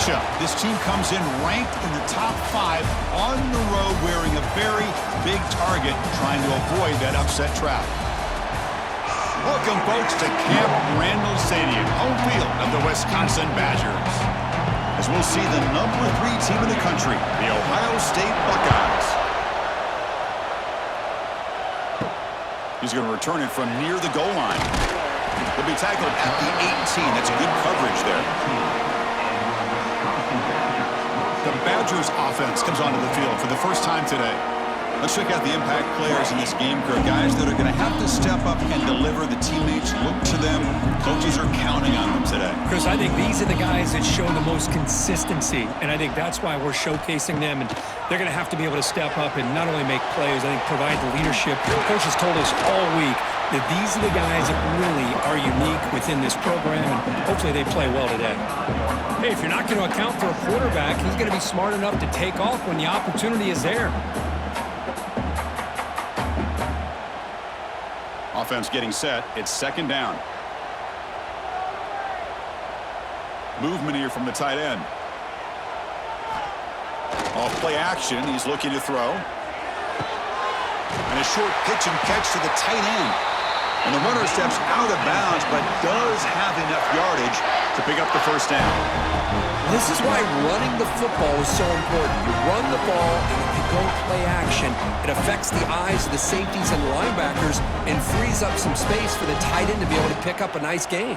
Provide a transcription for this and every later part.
matchup. This team comes in ranked in the top 5 on the road wearing a very big target, trying to avoid that upset trap. Welcome, folks, to Camp Randall Stadium, home field of the Wisconsin Badgers. As we'll see the number 3 team in the country, the Ohio State Buckeyes. He's going to return it from near the goal line. He'll be tackled at the 18. That's good coverage there. The Badgers offense comes onto the field for the first time today. Let's check out the impact players in this game, crew. Guys that are going to have to step up and deliver. The teammates look to them. Coaches are counting on them today. Chris, I think these are the guys that show the most consistency, and I think that's why we're showcasing them. And they're going to have to be able to step up and not only make plays, I think provide the leadership. Coaches told us all week that these are the guys that really are unique within this program, and hopefully they play well today. Hey, if you're not going to account for a quarterback, he's going to be smart enough to take off when the opportunity is there. Offense getting set. It's second down. Movement here from the tight end. Off play action. He's looking to throw. And a short pitch and catch to the tight end. And the runner steps out of bounds, but does have enough yardage to pick up the first down. This is why running the football is so important. You run the ball, and if you go play action, it affects the eyes of the safeties and the linebackers and frees up some space for the tight end to be able to pick up a nice gain.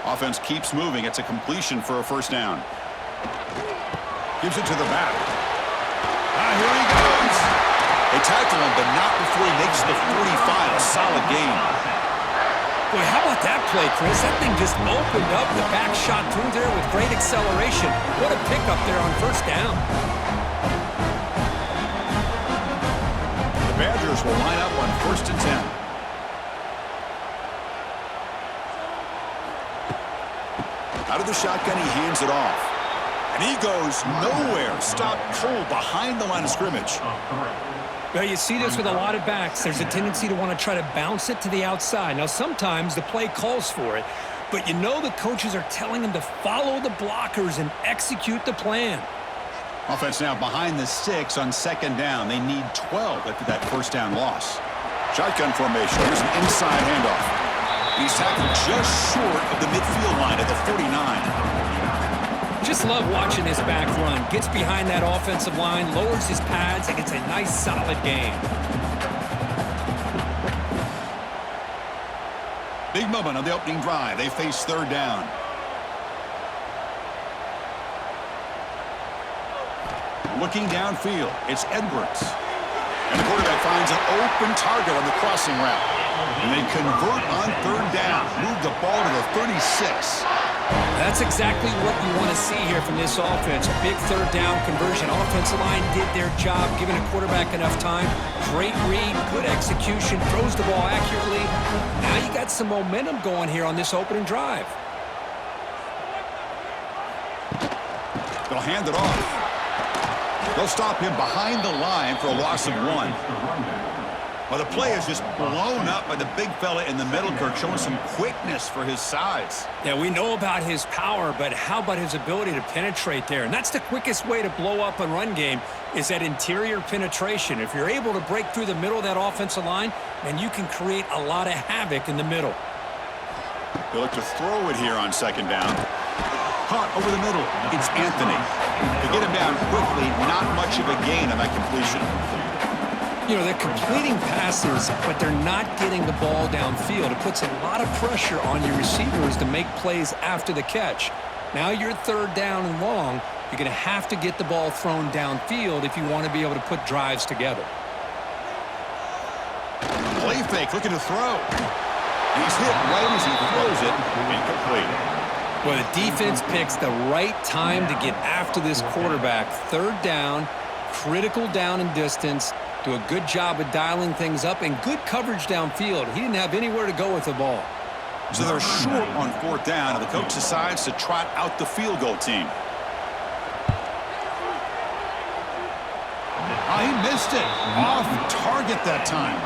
Offense keeps moving. It's a completion for a first down. Gives it to the back. Here he goes. They tackle him, but not before he makes the 45. A solid gain. Boy, how about that play, Chris? That thing just opened up. The back shot through there with great acceleration. What a pickup there on first down. The Badgers will line up on 1st and 10. Out of the shotgun, he hands it off. And he goes nowhere. Stopped cold behind the line of scrimmage. Well, you see this with a lot of backs. There's a tendency to want to try to bounce it to the outside. Now, sometimes the play calls for it, but you know the coaches are telling them to follow the blockers and execute the plan. Offense now behind the 6 on second down. They need 12 after that first down loss. Shotgun formation. Here's an inside handoff. He's tackled just short of the midfield line at the 49. Just love watching this back run. Gets behind that offensive line, lowers his pads, and gets a nice, solid gain. Big moment on the opening drive. They face third down. Looking downfield, it's Edwards. And the quarterback finds an open target on the crossing route. And they convert on third down. Move the ball to the 36. That's exactly what you want to see here from this offense. A big third down conversion. Offensive line did their job, giving a quarterback enough time. Great read, good execution, throws the ball accurately. Now you got some momentum going here on this opening drive. They'll hand it off. They'll stop him behind the line for a loss of 1. Well, the play is just blown up by the big fella in the middle, Kirk, showing some quickness for his size. Yeah, we know about his power, but how about his ability to penetrate there? And that's the quickest way to blow up a run game is that interior penetration. If you're able to break through the middle of that offensive line, then you can create a lot of havoc in the middle. They look to throw it here on second down. Caught over the middle. It's Anthony. To get him down quickly, not much of a gain on that completion. You know, they're completing passes, but they're not getting the ball downfield. It puts a lot of pressure on your receivers to make plays after the catch. Now you're third down and long. You're going to have to get the ball thrown downfield if you want to be able to put drives together. Play fake, looking to throw. He's hit right as he throws it. Incomplete. Well, the defense picks the right time to get after this quarterback. Third down, critical down and distance. Do a good job of dialing things up and good coverage downfield. He didn't have anywhere to go with the ball. So they're short on fourth down, and the coach decides to trot out the field goal team. He missed it. Off target that time.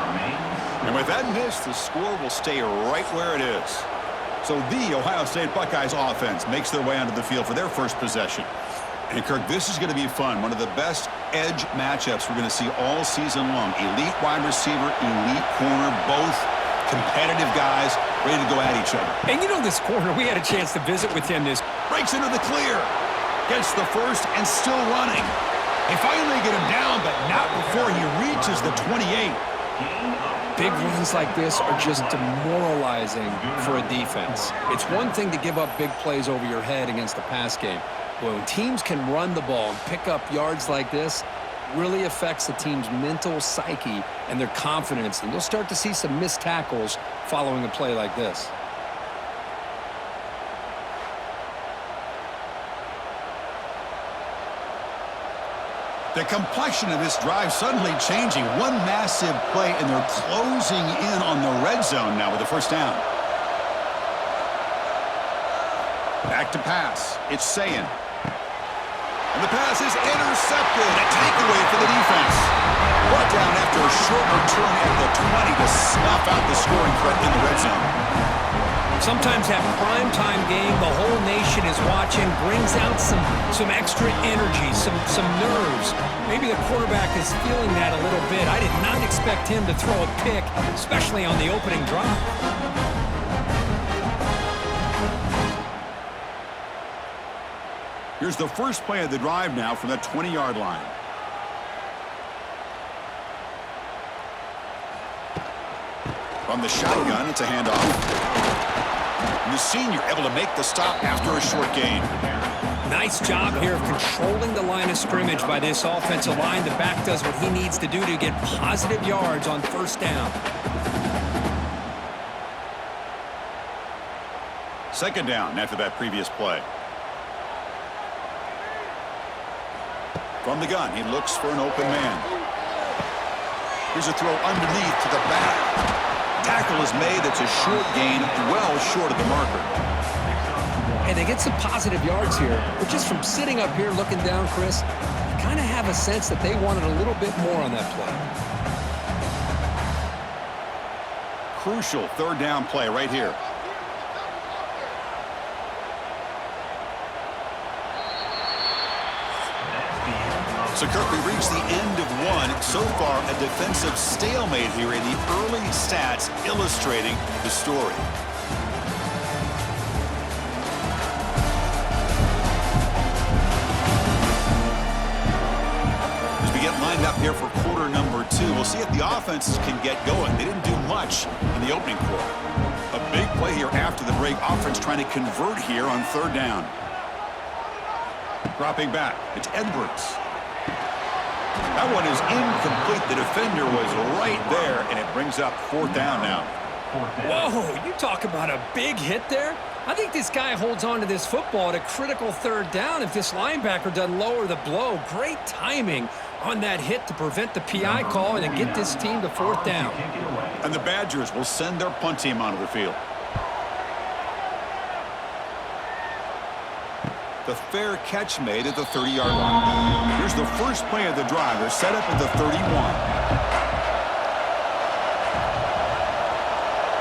And with that miss, the score will stay right where it is. So the Ohio State Buckeyes offense makes their way onto the field for their first possession. And, Kirk, this is going to be fun. One of the best edge matchups we're going to see all season long. Elite wide receiver, elite corner, both competitive guys ready to go at each other. And you know this corner, we had a chance to visit with him this. Breaks into the clear. Gets the first and still running. They finally get him down, but not before he reaches the 28. Big runs like this are just demoralizing for a defense. It's one thing to give up big plays over your head against the pass game. But when teams can run the ball and pick up yards like this, really affects the team's mental psyche and their confidence. And you'll start to see some missed tackles following a play like this. The complexion of this drive suddenly changing. One massive play, and they're closing in on the red zone now with the first down. Back to pass. It's Sayin. And the pass is intercepted. A takeaway for the defense. Brought down after a short return at the 20 to snuff out the scoring threat in the red zone. Sometimes that primetime game, the whole nation is watching, brings out some extra energy, some nerves. Maybe the quarterback is feeling that a little bit. I did not expect him to throw a pick, especially on the opening drive. Here's the first play of the drive now from the 20-yard line. From the shotgun, it's a handoff. And the senior able to make the stop after a short gain. Nice job here of controlling the line of scrimmage by this offensive line. The back does what he needs to do to get positive yards on first down. Second down after that previous play. From the gun, he looks for an open man. Here's a throw underneath to the back. Tackle is made. It's a short gain, well short of the marker. And they get some positive yards here. But just from sitting up here looking down, Chris, you kind of have a sense that they wanted a little bit more on that play. Crucial third down play right here. So, Kirk, we reached the end of one. So far, a defensive stalemate here in the early stats illustrating the story. As we get lined up here for quarter number 2, we'll see if the offenses can get going. They didn't do much in the opening quarter. A big play here after the break. Offense trying to convert here on third down. Dropping back. It's Edwards. That one is incomplete. The defender was right there, and it brings up fourth down now. Whoa, you talk about a big hit there. I think this guy holds on to this football at a critical third down if this linebacker doesn't lower the blow. Great timing on that hit to prevent the PI call and to get this team to fourth down. And the Badgers will send their punt team onto the field. The fair catch made at the 30-yard line. Here's the first play of the drive. They're set up at the 31.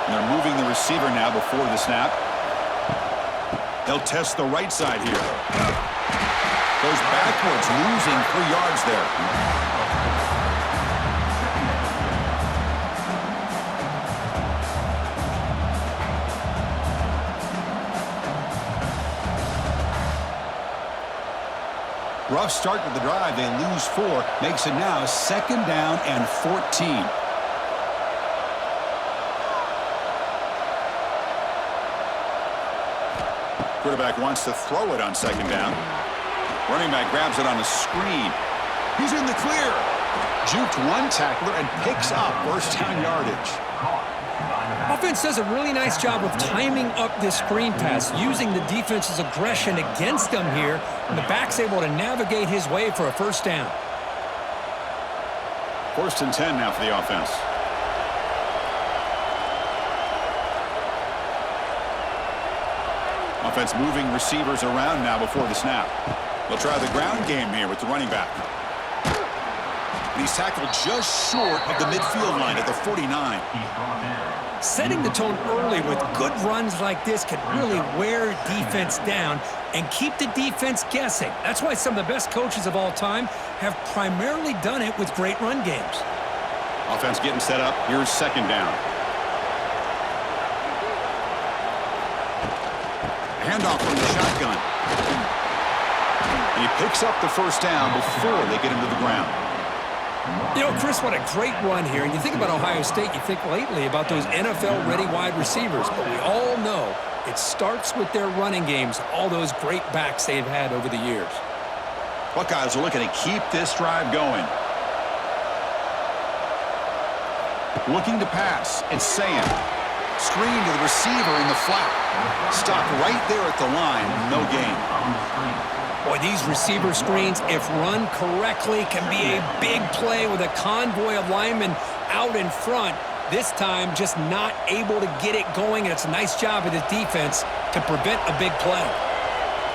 And they're moving the receiver now before the snap. They'll test the right side here. Goes backwards, losing 3 yards there. Rough start to the drive. They lose 4. Makes it now second down and 14. Quarterback wants to throw it on second down. Running back grabs it on a screen. He's in the clear. Juked one tackler and picks up first down yardage. Offense does a really nice job of timing up this screen pass, using the defense's aggression against them here, and the back's able to navigate his way for a first down. First and 10 now for the offense. Offense moving receivers around now before the snap. They'll try the ground game here with the running back. And he's tackled just short of the midfield line at the 49. Setting the tone early with good runs like this can really wear defense down and keep the defense guessing. That's why some of the best coaches of all time have primarily done it with great run games. Offense getting set up. Here's second down. Handoff from the shotgun. And he picks up the first down before they get him to the ground. You know, Chris, what a great run here. And you think about Ohio State, you think lately about those NFL-ready wide receivers. But we all know it starts with their running games, all those great backs they've had over the years. Buckeyes are looking to keep this drive going. Looking to pass. It's Sam. Screen to the receiver in the flat. Stopped right there at the line. No gain. Boy, these receiver screens, if run correctly, can be a big play with a convoy of linemen out in front. This time, just not able to get it going, and it's a nice job of the defense to prevent a big play.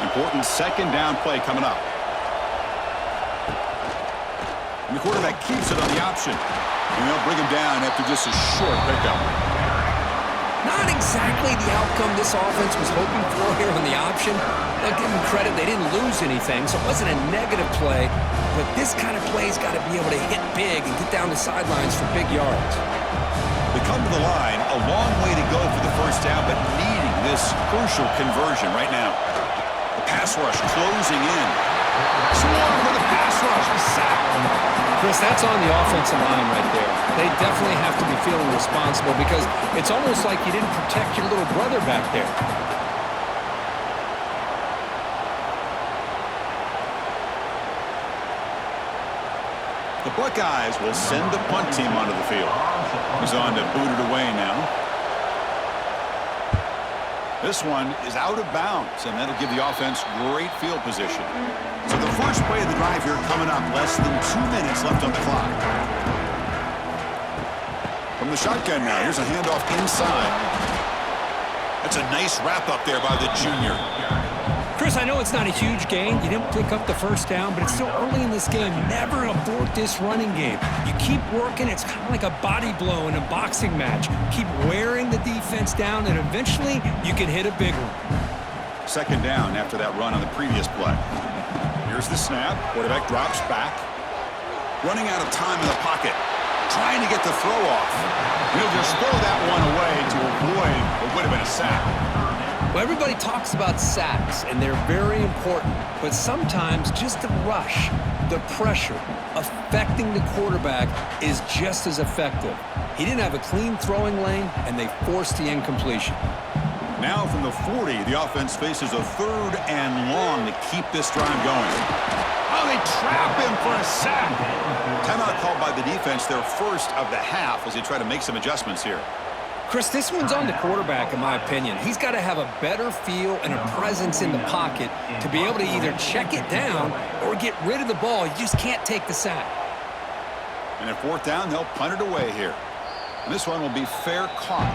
Important second down play coming up. And the quarterback keeps it on the option. And they'll bring him down after just a short pickup. Not exactly the outcome this offense was hoping for here on the option. I'll give them credit, they didn't lose anything, so it wasn't a negative play. But this kind of play's got to be able to hit big and get down the sidelines for big yards. They come to the line, a long way to go for the first down, but needing this crucial conversion right now. The pass rush closing in. Swarm with a pass rush. Sack. Chris, that's on the offensive line right there. They definitely have to be feeling responsible because it's almost like you didn't protect your little brother back there. The Buckeyes will send the punt team onto the field. He's on to boot it away now. This one is out of bounds, and that'll give the offense great field position. So the first play of the drive here coming up, less than 2 minutes left on the clock. From the shotgun now, here's a handoff inside. That's a nice wrap up there by the junior. Chris, I know it's not a huge gain. You didn't pick up the first down, but it's still early in this game. Never abort this running game. You keep working. It's kind of like a body blow in a boxing match. Keep wearing the defense down, and eventually you can hit a big one. Second down after that run on the previous play. Here's the snap. Quarterback drops back. Running out of time in the pocket. Trying to get the throw off. He'll just throw that one away to avoid what would have been a sack. Well, everybody talks about sacks, and they're very important. But sometimes just the rush, the pressure, affecting the quarterback is just as effective. He didn't have a clean throwing lane, and they forced the incompletion. Now from the 40, the offense faces a third and long to keep this drive going. Oh, they trap him for a sack. Timeout called by the defense, their first of the half, as they try to make some adjustments here. Chris, this one's on the quarterback, in my opinion. He's got to have a better feel and a presence in the pocket to be able to either check it down or get rid of the ball. You just can't take the sack. And at fourth down, they'll punt it away here. And this one will be fair caught.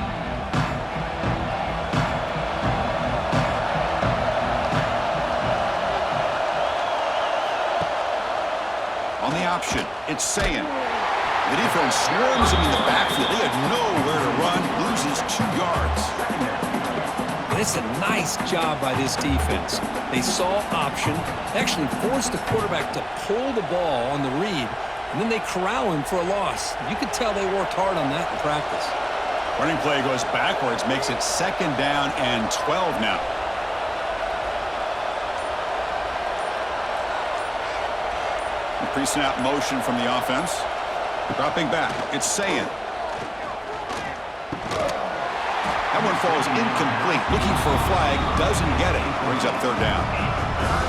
On the option, it's Sayin. The defense swarms him in the backfield. They had nowhere to run, loses 2 yards. And it's a nice job by this defense. They saw option, actually forced the quarterback to pull the ball on the read, and then they corral him for a loss. You could tell they worked hard on that in practice. Running play goes backwards, makes it second down and 12 now. The pre-snap motion from the offense. Dropping back, it's Sayin. That one falls incomplete. Looking for a flag, doesn't get it. Brings up third down.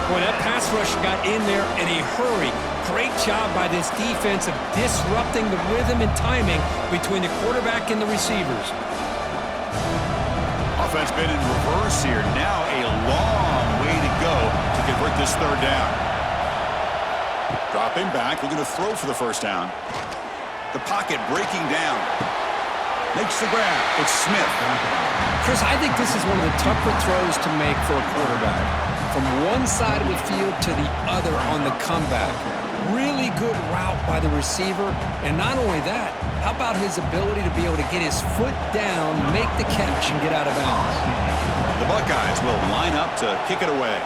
Boy, that pass rush got in there in a hurry. Great job by this defense of disrupting the rhythm and timing between the quarterback and the receivers. Offense been in reverse here. Now a long way to go to convert this third down. Dropping back, looking to throw for the first down. The pocket breaking down. Makes the grab. It's Smith. Chris, I think this is one of the tougher throws to make for a quarterback. from one side of the field to the other on the comeback. Really good route by the receiver. And not only that, how about his ability to be able to get his foot down, make the catch, and get out of bounds? The Buckeyes will line up to kick it away.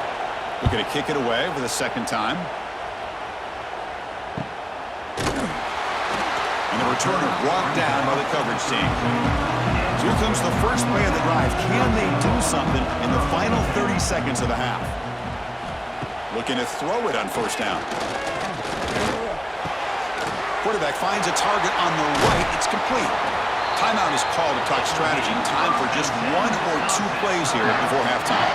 Looking to kick it away for the second time. And the returner brought down by the coverage team. So here comes the first play of the drive. Can they do something in the final 30 seconds of the half? Looking to throw it on first down. Quarterback finds a target on the right. It's complete. Timeout is called to talk strategy. Time for just one or two plays here before halftime.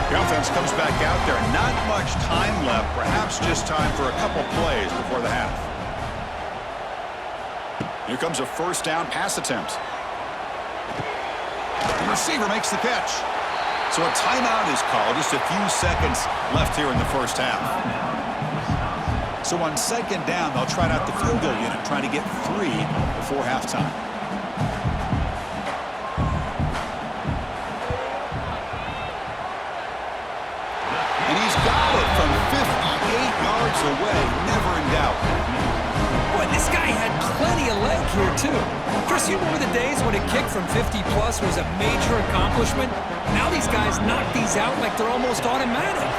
The offense comes back out there. Not much time left. Perhaps just time for a couple plays before the half. Here comes a first down pass attempt. The receiver makes the catch. So a timeout is called. Just a few seconds left here in the first half. So on second down, they'll try out the field goal unit, trying to get 3 before halftime. And he's got it from 58 yards away. Never in doubt. Boy, this guy had plenty of leg here, too. Chris, you remember the days when a kick from 50-plus was a major accomplishment? Now these guys knock these out like they're almost automatic.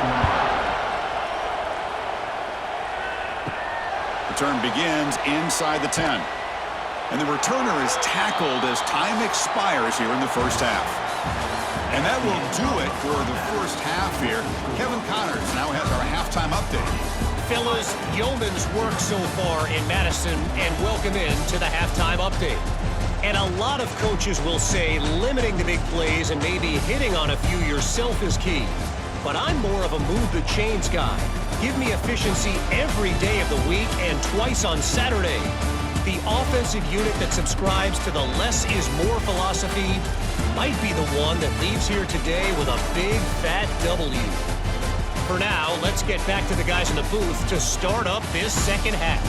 Return begins inside the 10. And the returner is tackled as time expires here in the first half. And that will do it for the first half here. Kevin Connors now has our halftime update. Fellas, yeoman's work so far in Madison, and welcome in to the halftime update. And a lot of coaches will say limiting the big plays and maybe hitting on a few yourself is key. But I'm more of a move the chains guy. Give me efficiency every day of the week and twice on Saturday. The offensive unit that subscribes to the less is more philosophy might be the one that leaves here today with a big fat W. For now, let's get back to the guys in the booth to start up this second half.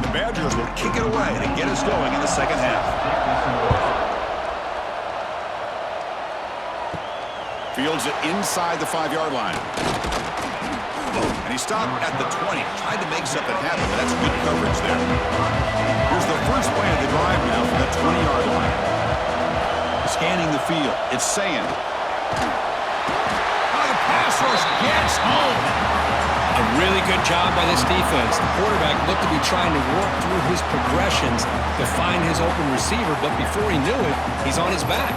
The Badgers will kick it away to get us going in the second half. Fields it inside the 5-yard line. And he stopped at the 20. Tried to make something happen, but that's good coverage there. Here's the first play of the drive now from the 20-yard line. Scanning the field. It's Sayin. Oh, the pass rush gets home. A really good job by this defense. The quarterback looked to be trying to work through his progressions to find his open receiver, but before he knew it, he's on his back.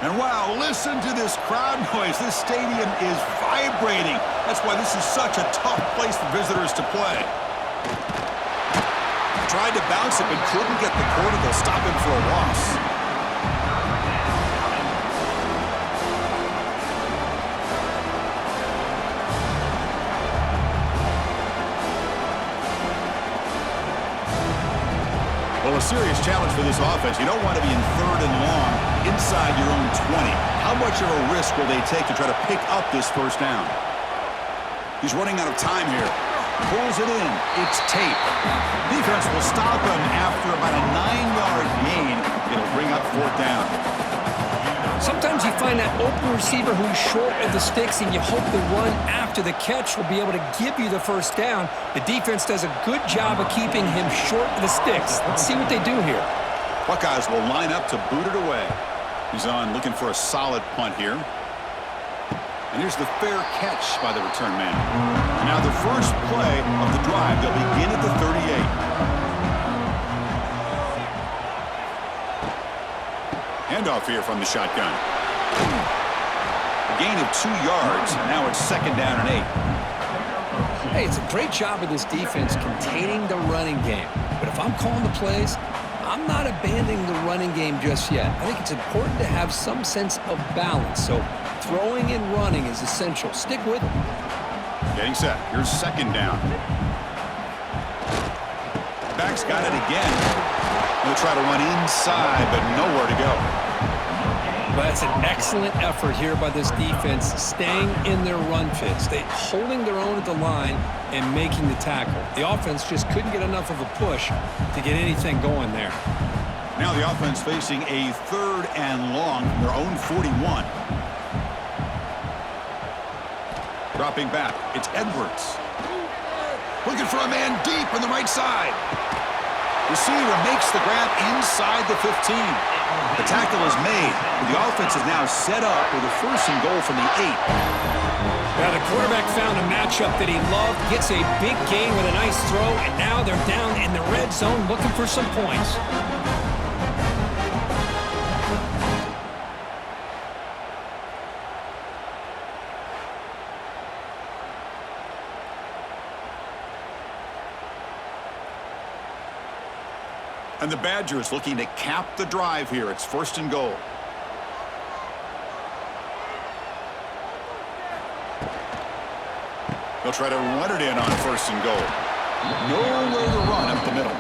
And wow, listen to this crowd noise. This stadium is vibrating. That's why this is such a tough place for visitors to play. Tried to bounce it, but couldn't get the quarter. They'll stop him for a loss. Well, a serious challenge for this offense. You don't want to be in 3rd and long inside your own 20. How much of a risk will they take to try to pick up this first down? He's running out of time here. Pulls it in. It's Tate. Defense will stop him after about a 9-yard gain. It'll bring up 4th down. Sometimes you find that open receiver who's short of the sticks, and you hope the run after the catch will be able to give you the first down. The defense does a good job of keeping him short of the sticks. Let's see what they do here. Buckeyes will line up to boot it away. He's on looking for a solid punt here. And here's the fair catch by the return man. And now the first play of the drive. They'll begin at the 38. Handoff here from the shotgun. A gain of 2 yards. Now it's 2nd down and 8. Hey, it's a great job of this defense containing the running game. But if I'm calling the plays, I'm not abandoning the running game just yet. I think it's important to have some sense of balance. So throwing and running is essential. Stick with it. Getting set. Here's second down. Back's got it again. He'll try to run inside, but nowhere to go. Well, that's an excellent effort here by this defense, staying in their run fits. They holding their own at the line and making the tackle. The offense just couldn't get enough of a push to get anything going there. Now the offense facing a 3rd and long from their own 41. Dropping back, it's Edwards. Looking for a man deep on the right side. Receiver makes the grab inside the 15. The tackle is made. The offense is now set up with a 1st and goal from the 8. Now the quarterback found a matchup that he loved, gets a big gain with a nice throw, and now they're down in the red zone looking for some points. And the Badgers looking to cap the drive here. It's 1st and goal. They'll try to run it in on 1st and goal. Nowhere to run up the middle.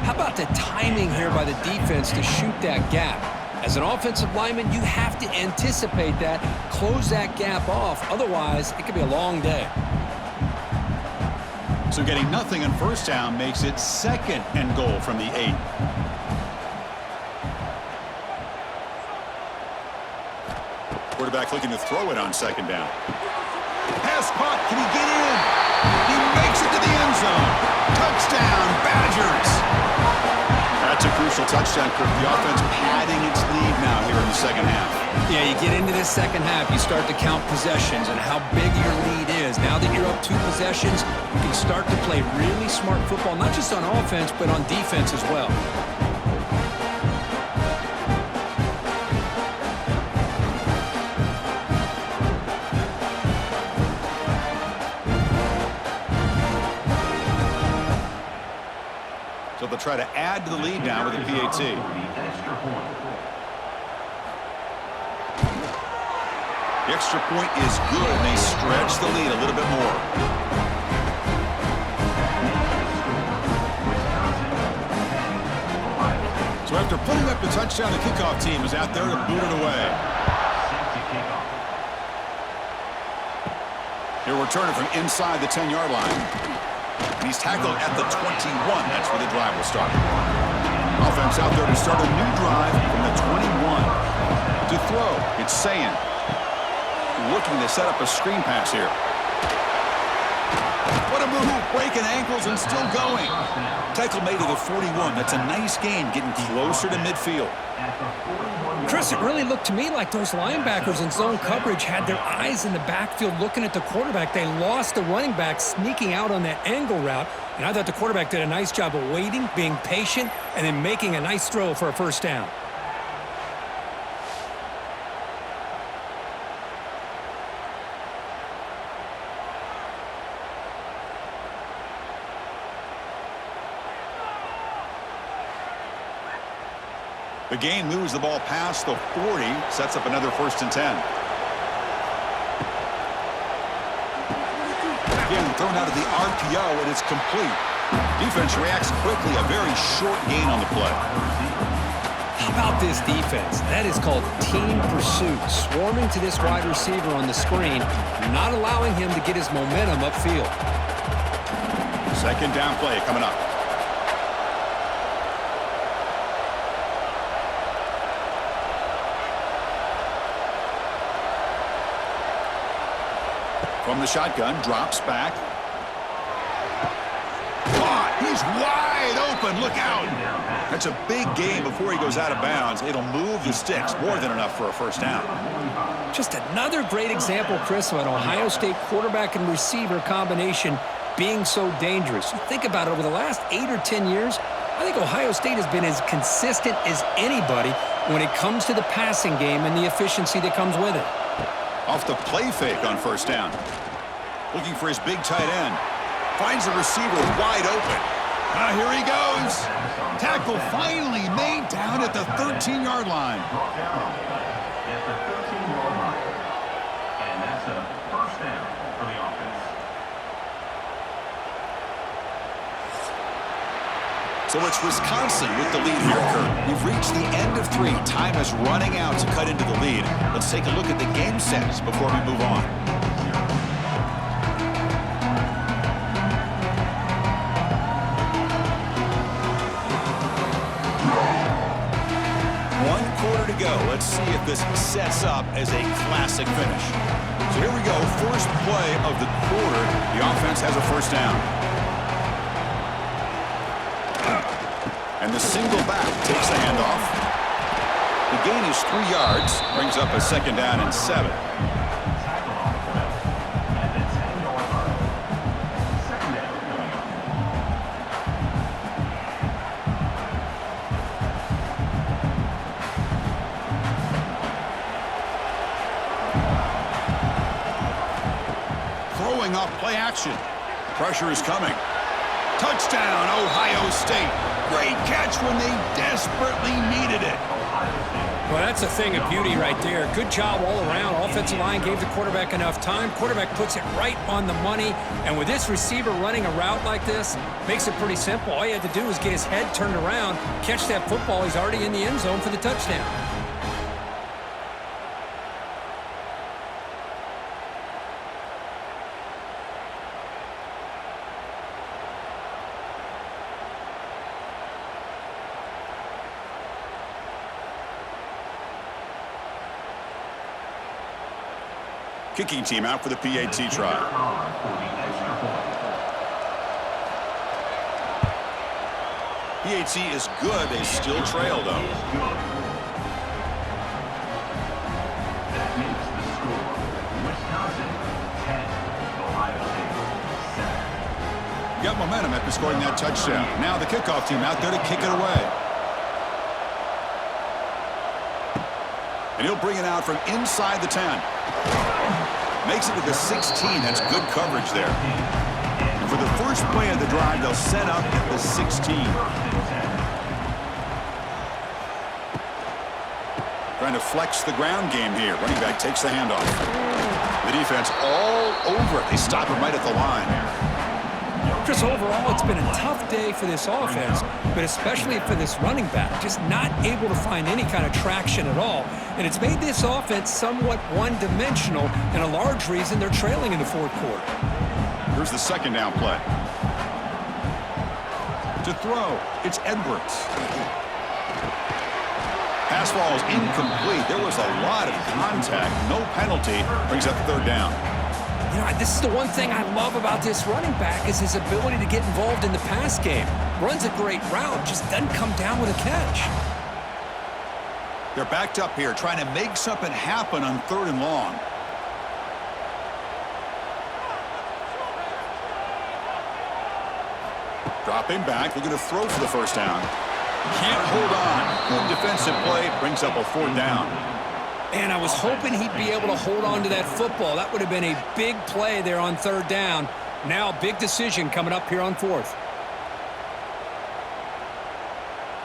How about the timing here by the defense to shoot that gap? As an offensive lineman, you have to anticipate that, close that gap off. Otherwise, it could be a long day. So getting nothing on 1st down makes it 2nd and goal from the 8. Quarterback looking to throw it on 2nd down. Pass caught. Can he get in? He makes it to the end zone. Touchdown, Badgers. That's a crucial touchdown, Kirk. The offense padding its lead now here in the 2nd half. Yeah, you get into this 2nd half, you start to count possessions and how big your lead is. Now that you're up 2 possessions, you can start to play really smart football, not just on offense, but on defense as well. So they'll try to add to the lead now with a PAT. The extra point is good, and they stretch the lead a little bit more. So after putting up the touchdown, the kickoff team is out there to boot it away. He'll return it from inside the 10-yard line. And he's tackled at the 21. That's where the drive will start. Offense out there to start a new drive from the 21. To throw, it's Sayin. Looking to set up a screen pass here. What a move, breaking ankles and still going. Tackle made to the 41. That's a nice gain, getting closer to midfield. Chris, it really looked to me like those linebackers in zone coverage had their eyes in the backfield looking at the quarterback. They lost the running back sneaking out on that angle route, and I thought the quarterback did a nice job of waiting, being patient, and then making a nice throw for a 1st down. The gain moves the ball past the 40, sets up another 1st and 10. Again, thrown out of the RPO, and it's complete. Defense reacts quickly, a very short gain on the play. How about this defense? That is called team pursuit. Swarming to this wide receiver on the screen, not allowing him to get his momentum upfield. 2nd down play coming up. From the shotgun, drops back. Caught! He's wide open. Look out! That's a big gain before he goes out of bounds. It'll move the sticks. More than enough for a 1st down. Just another great example, Chris, of an Ohio State quarterback and receiver combination being so dangerous. You think about it, over the last 8 or 10 years, I think Ohio State has been as consistent as anybody when it comes to the passing game and the efficiency that comes with it. Off the play fake on 1st down. Looking for his big tight end. Finds the receiver wide open. Here he goes. Tackle finally made down at the 13-yard line. At the 13-yard line. And that's a first down for the offense. So it's Wisconsin with the lead here, Kurt. We've reached the end of 3. Time is running out to cut into the lead. Let's take a look at the game sets before we move on. To go. Let's see if this sets up as a classic finish. So here we go. First play of the quarter. The offense has a first down. And the single back takes the handoff. The gain is 3 yards. Brings up a second down and 7. Off play action. Pressure is coming. Touchdown, Ohio State. Great catch when they desperately needed it. Well, that's a thing of beauty right there. Good job all around. Offensive line gave the quarterback enough time. Quarterback puts it right on the money. And with this receiver running a route like this, makes it pretty simple. All he had to do was get his head turned around, catch that football. He's already in the end zone for the touchdown. Kicking team out for the PAT try. PAT is good. They still trail, though. That makes the score. Wisconsin 10, Ohio State 7. Got momentum after scoring that touchdown. Now the kickoff team out there to kick it away. And he'll bring it out from inside the 10. Makes it to the 16. That's good coverage there. And for the first play of the drive, they'll set up at the 16. Trying to flex the ground game here. Running back takes the handoff. The defense all over it. They stop him right at the line. Chris, overall, it's been a tough day for this offense, but especially for this running back, just not able to find any kind of traction at all. And it's made this offense somewhat one-dimensional, and a large reason they're trailing in the fourth quarter. Here's the second down play. To throw, it's Edwards. Pass ball is incomplete. There was a lot of contact. No penalty. Brings up third down. You know, this is the one thing I love about this running back is his ability to get involved in the pass game. Runs a great route, just doesn't come down with a catch. They're backed up here, trying to make something happen on third and long. Dropping back, looking to throw for the first down. Can't hold on. Good defensive play, brings up a fourth down. And I was hoping he'd be able to hold on to that football. That would have been a big play there on third down. Now a big decision coming up here on fourth.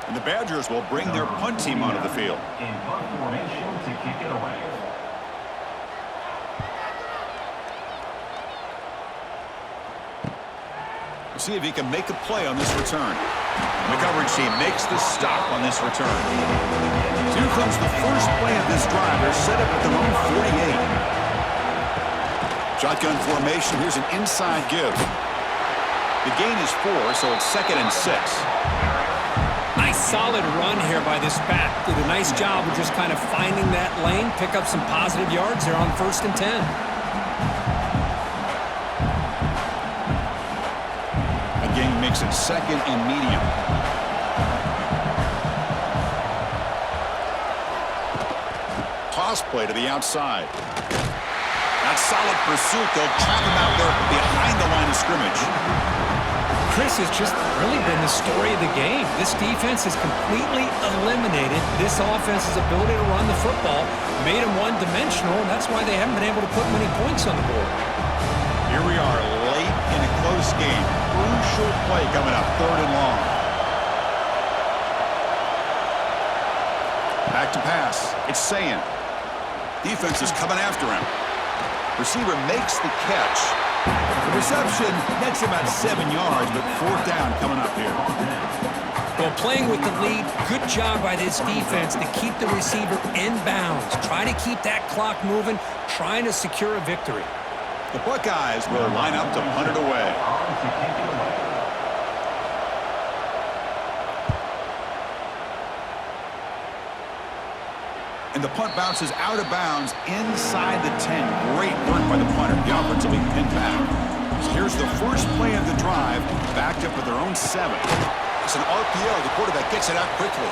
And the Badgers will bring their punt team onto the field. In punt formation to kick it away. We'll see if he can make a play on this return. The coverage team makes the stop on this return. So here comes the first play of this drive. They're set up at their own 48. Shotgun formation. Here's an inside give. The gain is 4, so it's 2nd and 6. Nice solid run here by this back. Did a nice job of just kind of finding that lane, pick up some positive yards there on 1st and 10. Again, makes it 2nd and medium. Toss play to the outside. That solid pursuit. They'll trap him out there behind the line of scrimmage. Chris has just really been the story of the game. This defense has completely eliminated this offense's ability to run the football, made them one-dimensional, and that's why they haven't been able to put many points on the board. Here we are late in a close game. Crucial play coming up, 3rd and long. Back to pass. It's Sayan. Defense is coming after him. Receiver makes the catch. The reception nets about 7 yards, but 4th down coming up here. Well, playing with the lead, good job by this defense to keep the receiver in bounds. Try to keep that clock moving, trying to secure a victory. The Buckeyes will line up to punt it away. And the punt bounces out of bounds inside the 10. Great work by the punter. The offense will be pinned back. So here's the first play of the drive, backed up with their own 7. It's an RPO. The quarterback gets it out quickly.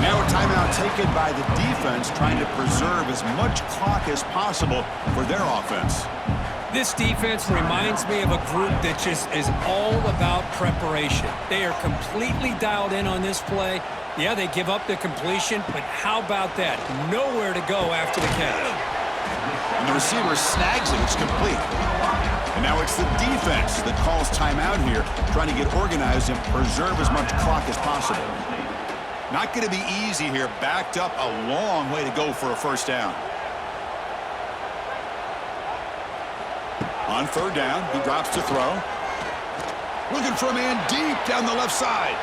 Now a timeout taken by the defense, trying to preserve as much clock as possible for their offense. This defense reminds me of a group that just is all about preparation. They are completely dialed in on this play. Yeah, they give up the completion, but how about that? Nowhere to go after the catch. And the receiver snags it. It's complete. And now it's the defense that calls timeout here, trying to get organized and preserve as much clock as possible. Not going to be easy here. Backed up a long way to go for a 1st down. On 3rd down, he drops to throw. Looking for a man deep down the left side.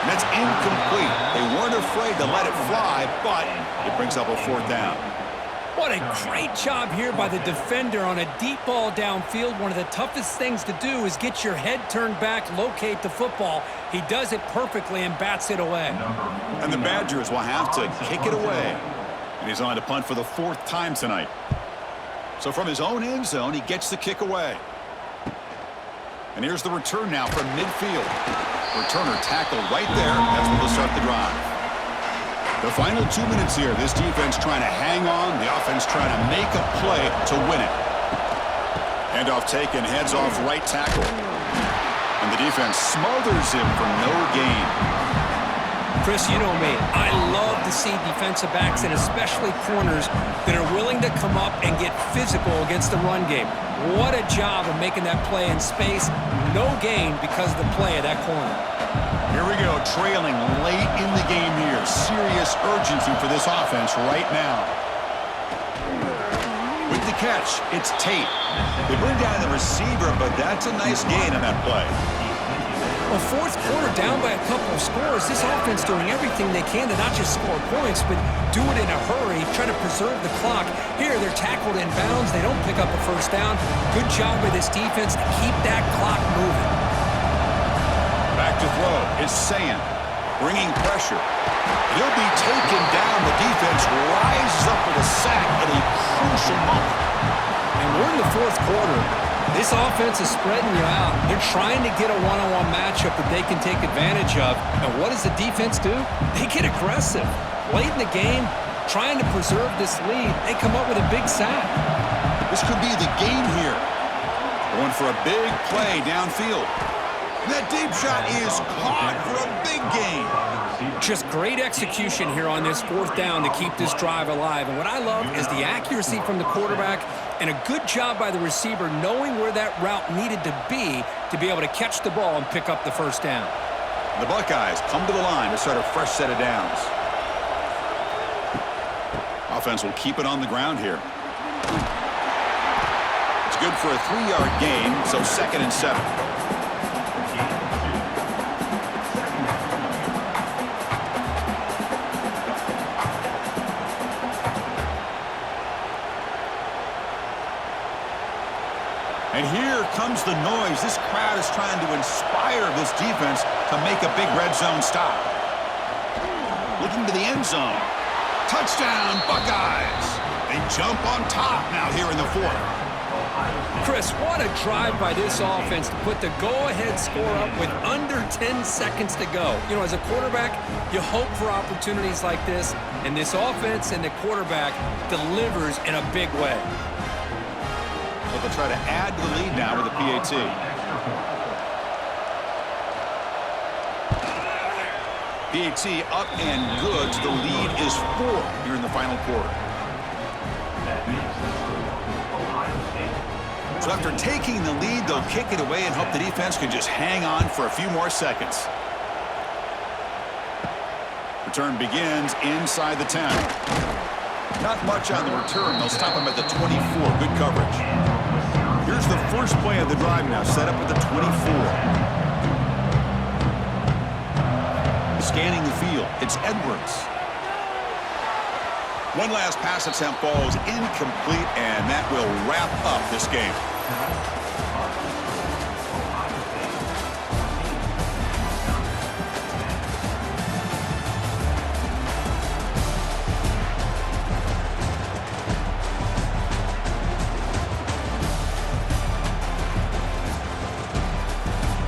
And that's incomplete. They weren't afraid to let it fly, but it brings up a 4th down. What a great job here by the defender on a deep ball downfield. One of the toughest things to do is get your head turned back, locate the football. He does it perfectly and bats it away. And the Badgers will have to kick it away. And he's on to punt for the 4th time tonight. So from his own end zone, he gets the kick away. And here's the return now from midfield. Returner tackled right there. That's where they'll start the drive. The final 2 minutes here. This defense trying to hang on. The offense trying to make a play to win it. Handoff taken. Heads off right tackle. And the defense smothers him for no gain. Chris, you know me. I love to see defensive backs and especially corners that are willing to come up and get physical against the run game. What a job of making that play in space. No gain because of the play of that corner. Here we go, trailing late in the game here. Serious urgency for this offense right now. With the catch, it's Tate. They bring down the receiver, but that's a nice gain on that play. Well, 4th quarter down by a couple of scores. This offense doing everything they can to not just score points, but do it in a hurry, try to preserve the clock. Here, they're tackled in bounds. They don't pick up a 1st down. Good job by this defense to keep that clock moving. Back to throw is Sayan, bringing pressure. He'll be taken down. The defense rises up with a sack at a crucial moment. And we're in the 4th quarter. This offense is spreading you out. They're trying to get a one-on-one matchup that they can take advantage of. And what does the defense do? They get aggressive. Late in the game, trying to preserve this lead, they come up with a big sack. This could be the game here. Going for a big play downfield. And that deep shot is caught for a big gain. Just great execution here on this 4th down to keep this drive alive. And what I love is the accuracy from the quarterback and a good job by the receiver knowing where that route needed to be able to catch the ball and pick up the 1st down. The Buckeyes come to the line to start a fresh set of downs. Offense will keep it on the ground here. It's good for a 3-yard gain, so 2nd and 7. And here comes the noise. This crowd is trying to inspire this defense to make a big red zone stop. Looking to the end zone. Touchdown, Buckeyes. They jump on top now here in the 4th. Chris, what a drive by this offense to put the go-ahead score up with under 10 seconds to go. You know, as a quarterback, you hope for opportunities like this, and this offense and the quarterback delivers in a big way. So they'll try to add to the lead now with a PAT. PAT up and good. The lead is 4 here in the final quarter. That makes this Ohio State So after taking the lead, they'll kick it away and hope the defense can just hang on for a few more seconds. Return begins inside the 10. Not much on the return. They'll stop him at the 24. Good coverage. Here's the first play of the drive now, set up at the 24. Scanning the field, it's Edwards. One last pass attempt falls incomplete, and that will wrap up this game.